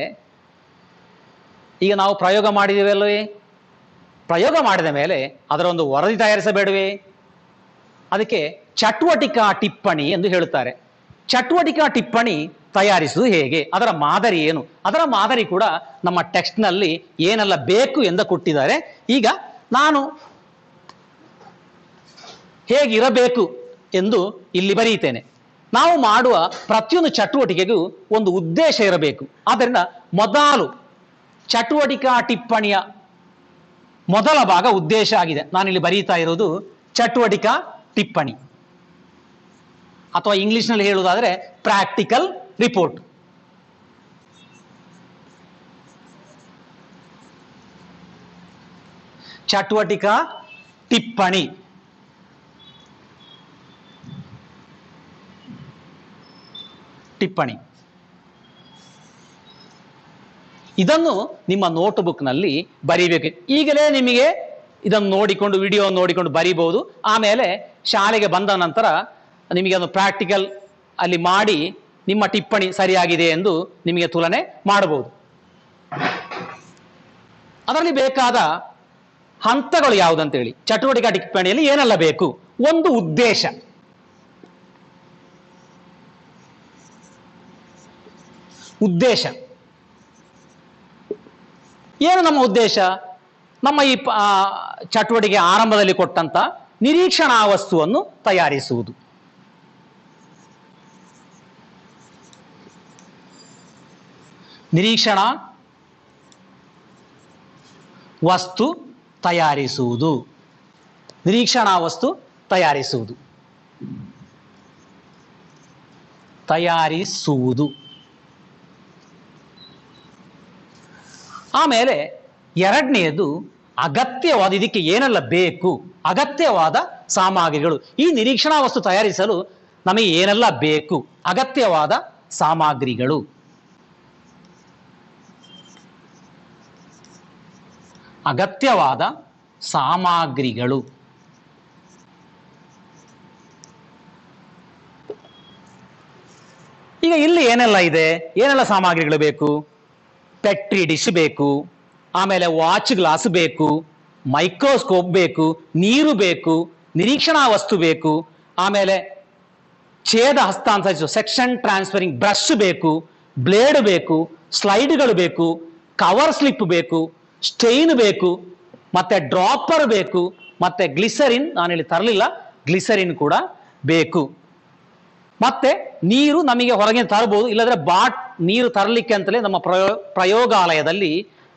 A: ಈಗ ನಾವು ಪ್ರಯೋಗ ಮಾಡಿದ್ದೇವಲ್ಲವೇ, ಪ್ರಯೋಗ ಮಾಡಿದ ಮೇಲೆ ಅದರ ಒಂದು ವರದಿ ತಯಾರಿಸಬೇಡವೇ? ಅದಕ್ಕೆ ಚಟುವಟಿಕಾ ಟಿಪ್ಪಣಿ ಎಂದು ಹೇಳುತ್ತಾರೆ. ಚಟುವಟಿಕಾ ಟಿಪ್ಪಣಿ ತಯಾರಿಸುವುದು ಹೇಗೆ, ಅದರ ಮಾದರಿ ಏನು? ಅದರ ಮಾದರಿ ಕೂಡ ನಮ್ಮ ಟೆಕ್ಸ್ಟ್ನಲ್ಲಿ ಏನೆಲ್ಲ ಬೇಕು ಎಂದು ಕೊಟ್ಟಿದ್ದಾರೆ. ಈಗ ನಾನು ಹೇಗಿರಬೇಕು ಎಂದು ಇಲ್ಲಿ ಬರೆಯುತ್ತೇನೆ. ನಾವು ಮಾಡುವ ಪ್ರತಿಯೊಂದು ಚಟುವಟಿಕೆಗೂ ಒಂದು ಉದ್ದೇಶ ಇರಬೇಕು. ಆದ್ದರಿಂದ ಮೊದಲು ಚಟುವಟಿಕಾ ಟಿಪ್ಪಣಿಯ ಮೊದಲ ಭಾಗ ಉದ್ದೇಶ ಆಗಿದೆ. ನಾನಿಲ್ಲಿ ಬರೀತಾ ಇರೋದು ಚಟುವಟಿಕಾ ಟಿಪ್ಪಣಿ, ಅಥವಾ ಇಂಗ್ಲಿಷ್ನಲ್ಲಿ ಹೇಳುವುದಾದರೆ ಪ್ರಾಕ್ಟಿಕಲ್ ರಿಪೋರ್ಟ್. ಚಟುವಟಿಕಾ ಟಿಪ್ಪಣಿ ಟಿಪ್ಪಣಿ ಇದನ್ನು ನಿಮ್ಮ ನೋಟ್ಬುಕ್ನಲ್ಲಿ ಬರೀಬೇಕು. ಈಗಲೇ ನಿಮಗೆ ಇದನ್ನು ನೋಡಿಕೊಂಡು, ವಿಡಿಯೋ ನೋಡಿಕೊಂಡು ಬರೀಬಹುದು. ಆಮೇಲೆ ಶಾಲೆಗೆ ಬಂದ ನಂತರ ನಿಮಗೆ ಒಂದು ಪ್ರಾಕ್ಟಿಕಲ್ ಅಲ್ಲಿ ಮಾಡಿ ನಿಮ್ಮ ಟಿಪ್ಪಣಿ ಸರಿಯಾಗಿದೆ ಎಂದು ನಿಮಗೆ ತುಲನೆ ಮಾಡಬಹುದು. ಅದರಲ್ಲಿ ಬೇಕಾದ ಹಂತಗಳು ಯಾವುದಂತೇಳಿ, ಚಟುವಟಿಕಾ ಟಿಪ್ಪಣಿಯಲ್ಲಿ ಏನೆಲ್ಲ ಬೇಕು? ಒಂದು ಉದ್ದೇಶ. ಉದ್ದೇಶ ಏನು? ನಮ್ಮ ಉದ್ದೇಶ ನಮ್ಮ ಈ ಚಟುವಟಿಕೆ ಆರಂಭದಲ್ಲಿ ಕೊಟ್ಟಂತ ನಿರೀಕ್ಷಣಾ ವಸ್ತುವನ್ನು ತಯಾರಿಸುವುದು. ನಿರೀಕ್ಷಣಾ ವಸ್ತು ತಯಾರಿಸುವುದು. ನಿರೀಕ್ಷಣಾ ವಸ್ತು ತಯಾರಿಸುವುದು. ತಯಾರಿಸುವುದು. ಆಮೇಲೆ ಎರಡನೆಯದು ಅಗತ್ಯವಾದ, ಇದಕ್ಕೆ ಏನೆಲ್ಲ ಬೇಕು, ಅಗತ್ಯವಾದ ಸಾಮಗ್ರಿಗಳು. ಈ ನಿರೀಕ್ಷಣಾ ವಸ್ತು ತಯಾರಿಸಲು ನಮಗೆ ಏನೆಲ್ಲ ಬೇಕು? ಅಗತ್ಯವಾದ ಸಾಮಗ್ರಿಗಳು. ಅಗತ್ಯವಾದ ಸಾಮಗ್ರಿಗಳು. ಈಗ ಇಲ್ಲಿ ಏನೆಲ್ಲ ಇದೆ? ಏನೆಲ್ಲ ಸಾಮಗ್ರಿಗಳು ಬೇಕು? ಪೆಟ್ರಿ ಡಿಶ್ ಬೇಕು, ಆಮೇಲೆ ವಾಚ್ ಗ್ಲಾಸ್ ಬೇಕು, ಮೈಕ್ರೋಸ್ಕೋಪ್ ಬೇಕು, ನೀರು ಬೇಕು, ನಿರೀಕ್ಷಣಾ ವಸ್ತು ಬೇಕು, ಆಮೇಲೆ ಛೇದ ಹಸ್ತಾಂತರಿಸುವ ಸೆಕ್ಷನ್ ಟ್ರಾನ್ಸ್ಫರಿಂಗ್ ಬ್ರಷ್ ಬೇಕು, ಬ್ಲೇಡ್ ಬೇಕು, ಸ್ಲೈಡ್ಗಳು ಬೇಕು, ಕವರ್ ಸ್ಲಿಪ್ ಬೇಕು, ಸ್ಟೈನ್ ಬೇಕು, ಮತ್ತೆ ಡ್ರಾಪರ್ ಬೇಕು, ಮತ್ತೆ ಗ್ಲಿಸರಿನ್, ನಾನಿಲ್ಲಿ ತರಲಿಲ್ಲ, ಗ್ಲಿಸರಿನ್ ಕೂಡ ಬೇಕು. ಮತ್ತೆ ನೀರು ನಮಗೆ ಹೊರಗಿನ ತರಬಹುದು, ಇಲ್ಲದ್ರೆ ನೀರು ತರಲಿಕ್ಕೆ ಅಂತಲೇ ನಮ್ಮ ಪ್ರಯೋಗಾಲಯದಲ್ಲಿ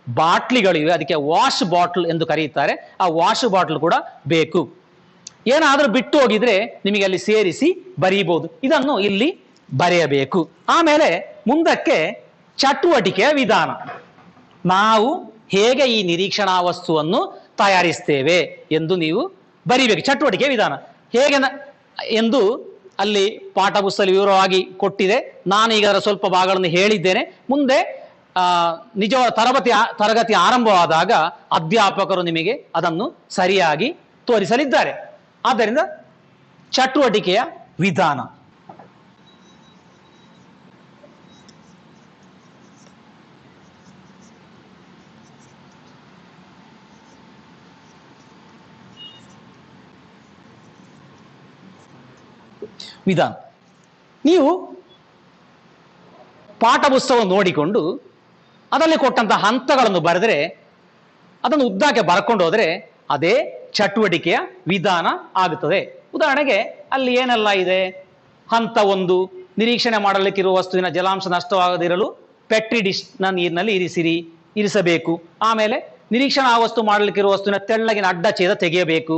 A: ಬಾಟ್ಲಿಗಳಿವೆ, ಅದಕ್ಕೆ ವಾಶ್ ಬಾಟ್ಲ್ ಎಂದು ಕರೆಯುತ್ತಾರೆ. ಆ ವಾಶ್ ಬಾಟ್ಲ್ ಕೂಡ ಬೇಕು. ಏನಾದರೂ ಬಿಟ್ಟು ಹೋಗಿದ್ರೆ ನಿಮಗೆ ಅಲ್ಲಿ ಸೇರಿಸಿ ಬರೀಬಹುದು. ಇದನ್ನು ಇಲ್ಲಿ ಬರೆಯಬೇಕು. ಆಮೇಲೆ ಮುಂದಕ್ಕೆ ಚಟುವಟಿಕೆಯ ವಿಧಾನ. ನಾವು ಹೇಗೆ ಈ ನಿರೀಕ್ಷಣಾ ವಸ್ತುವನ್ನು ತಯಾರಿಸ್ತೇವೆ ಎಂದು ನೀವು ಬರೀಬೇಕು. ಚಟುವಟಿಕೆಯ ವಿಧಾನ ಹೇಗೆ ಎಂದು ಅಲ್ಲಿ ಪಾಠ ಪುಸ್ತಕದಲ್ಲಿ ವಿವರವಾಗಿ ಕೊಟ್ಟಿದೆ. ನಾನು ಈಗ ಅದರ ಸ್ವಲ್ಪ ಭಾಗಗಳನ್ನು ಹೇಳಿದ್ದೇನೆ. ಮುಂದೆ ನಿಜವಾದ ತರಗತಿ ಆರಂಭವಾದಾಗ ಅಧ್ಯಾಪಕರು ನಿಮಗೆ ಅದನ್ನು ಸರಿಯಾಗಿ ತೋರಿಸಲಿದ್ದಾರೆ. ಆದ್ದರಿಂದ ಚಟುವಟಿಕೆಯ ವಿಧಾನ. ವಿಧಾನ ನೀವು ಪಾಠ ಪುಸ್ತಕ ನೋಡಿಕೊಂಡು ಅದರಲ್ಲಿ ಕೊಟ್ಟಂತಹ ಹಂತಗಳನ್ನು ಬರೆದರೆ, ಅದನ್ನು ಉದ್ದಕ್ಕೆ ಬರ್ಕೊಂಡು ಹೋದರೆ ಅದೇ ಚಟುವಟಿಕೆಯ ವಿಧಾನ ಆಗುತ್ತದೆ. ಉದಾಹರಣೆಗೆ ಅಲ್ಲಿ ಏನೆಲ್ಲ ಇದೆ? ಹಂತ 1, ನಿರೀಕ್ಷಣೆ ಮಾಡಲಿಕ್ಕಿರುವ ವಸ್ತುವಿನ ಜಲಾಂಶ ನಷ್ಟವಾಗದಿರಲು ಪೆಟ್ರಿ ಡಿಶ್ನ ನೀರಿನಲ್ಲಿ ಇರಿಸಬೇಕು. ಆಮೇಲೆ ನಿರೀಕ್ಷಣಾ ವಸ್ತು ಮಾಡಲಿಕ್ಕಿರುವ ವಸ್ತುವಿನ ತೆಳ್ಳಗಿನ ಅಡ್ಡ ಛೇದ ತೆಗೆಯಬೇಕು.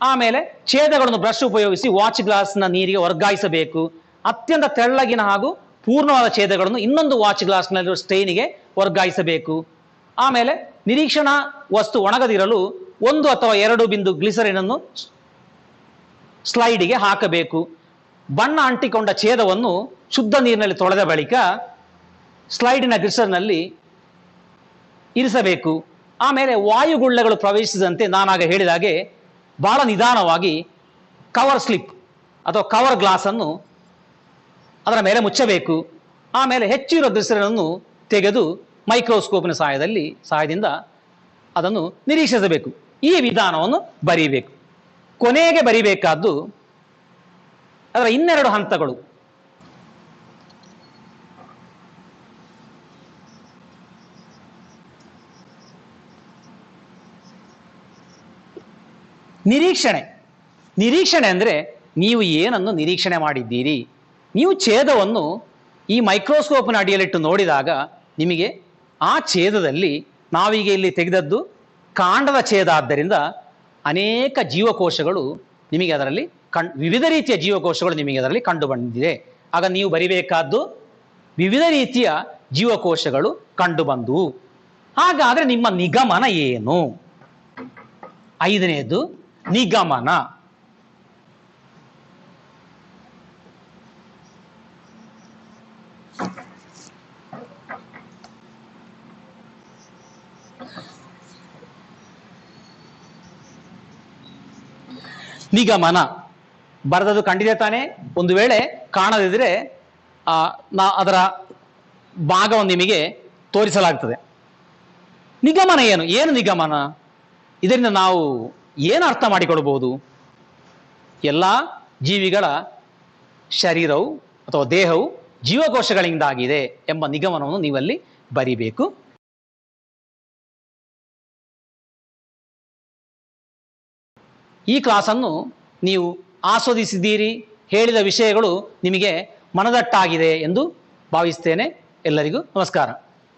A: ಆಮೇಲೆ ಛೇದಗಳನ್ನು ಬ್ರಷ್ ಉಪಯೋಗಿಸಿ ವಾಚ್ ಗ್ಲಾಸ್ನ ನೀರಿಗೆ ವರ್ಗಾಯಿಸಬೇಕು. ಅತ್ಯಂತ ತೆಳ್ಳಗಿನ ಹಾಗೂ ಪೂರ್ಣವಾದ ಛೇದಗಳನ್ನು ಇನ್ನೊಂದು ವಾಚ್ ಗ್ಲಾಸ್ನಲ್ಲಿರುವ ಸ್ಟೈನಿಗೆ ವರ್ಗಾಯಿಸಬೇಕು. ಆಮೇಲೆ ನಿರೀಕ್ಷಣಾ ವಸ್ತು ಒಣಗದಿರಲು 1 ಅಥವಾ 2 ಬಿಂದು ಗ್ಲಿಸರಿನ್ ಅನ್ನು ಸ್ಲೈಡಿಗೆ ಹಾಕಬೇಕು. ಬಣ್ಣ ಅಂಟಿಕೊಂಡ ಛೇದವನ್ನು ಶುದ್ಧ ನೀರಿನಲ್ಲಿ ತೊಳೆದ ಬಳಿಕ ಸ್ಲೈಡಿನ ಗ್ಲಿಸರ್ನಲ್ಲಿ ಇರಿಸಬೇಕು. ಆಮೇಲೆ ವಾಯುಗುಳ್ಳೆಗಳು ಪ್ರವೇಶಿಸಿದಂತೆ ನಾನಾಗ ಹೇಳಿದ ಹಾಗೆ ಬಹಳ ನಿಧಾನವಾಗಿ ಕವರ್ ಸ್ಲಿಪ್ ಅಥವಾ ಕವರ್ ಗ್ಲಾಸ್ ಅನ್ನು ಅದರ ಮೇಲೆ ಮುಚ್ಚಬೇಕು. ಆಮೇಲೆ ಹೆಚ್ಚಿರೋ ದೃಶ್ಯಗಳನ್ನು ತೆಗೆದು ಮೈಕ್ರೋಸ್ಕೋಪಿನ ಸಹಾಯದಿಂದ ಅದನ್ನು ನಿರೀಕ್ಷಿಸಬೇಕು. ಈ ವಿಧಾನವನ್ನು ಬರೀಬೇಕು. ಕೊನೆಗೆ ಬರಿಬೇಕಾದ್ದು ಅದರ ಇನ್ನೆರಡು ಹಂತಗಳು. ನಿರೀಕ್ಷಣೆ ಅಂದರೆ ನೀವು ಏನನ್ನು ನಿರೀಕ್ಷಣೆ ಮಾಡಿದ್ದೀರಿ. ನೀವು ಛೇದವನ್ನು ಈ ಮೈಕ್ರೋಸ್ಕೋಪ್ನ ಅಡಿಯಲ್ಲಿಟ್ಟು ನೋಡಿದಾಗ ನಿಮಗೆ ಆ ಛೇದದಲ್ಲಿ, ನಾವೀಗ ಇಲ್ಲಿ ತೆಗೆದದ್ದು ಕಾಂಡದ ಛೇದ ಆದ್ದರಿಂದ ಅನೇಕ ಜೀವಕೋಶಗಳು ನಿಮಗೆ ಅದರಲ್ಲಿ ವಿವಿಧ ರೀತಿಯ ಜೀವಕೋಶಗಳು ನಿಮಗೆ ಅದರಲ್ಲಿ ಕಂಡು ಬಂದಿದೆ. ಆಗ ನೀವು ಬರಿಬೇಕಾದ್ದು ವಿವಿಧ ರೀತಿಯ ಜೀವಕೋಶಗಳು ಕಂಡು ಬಂದವು. ಹಾಗಾದ್ರೆ ನಿಮ್ಮ ನಿಗಮನ ಏನು? 5ನೇದು ನಿಗಮನ. ನಿಗಮನ ಬರೆದದ್ದು ಕಂಡಿದೆ ತಾನೆ? ಒಂದು ವೇಳೆ ಕಾಣದಿದ್ರೆ ಅದರ ಭಾಗವನ್ನು ನಿಮಗೆ ತೋರಿಸಲಾಗ್ತದೆ. ನಿಗಮನ ಏನು ನಿಗಮನ? ಇದರಿಂದ ನಾವು ಏನು ಅರ್ಥ ಮಾಡಿಕೊಳ್ಬಹುದು? ಎಲ್ಲ ಜೀವಿಗಳ ಶರೀರವು ಅಥವಾ ದೇಹವು ಜೀವಕೋಶಗಳಿಂದಾಗಿದೆ ಎಂಬ ನಿಗಮನವನ್ನು ನೀವಲ್ಲಿ ಬರಿಬೇಕು. ಈ ಕ್ಲಾಸನ್ನು ನೀವು ಆಸ್ವಾದಿಸಿದ್ದೀರಿ. ಹೇಳಿದ ವಿಷಯಗಳು ನಿಮಗೆ ಮನದಟ್ಟಾಗಿದೆ ಎಂದು ಭಾವಿಸ್ತೇನೆ. ಎಲ್ಲರಿಗೂ ನಮಸ್ಕಾರ.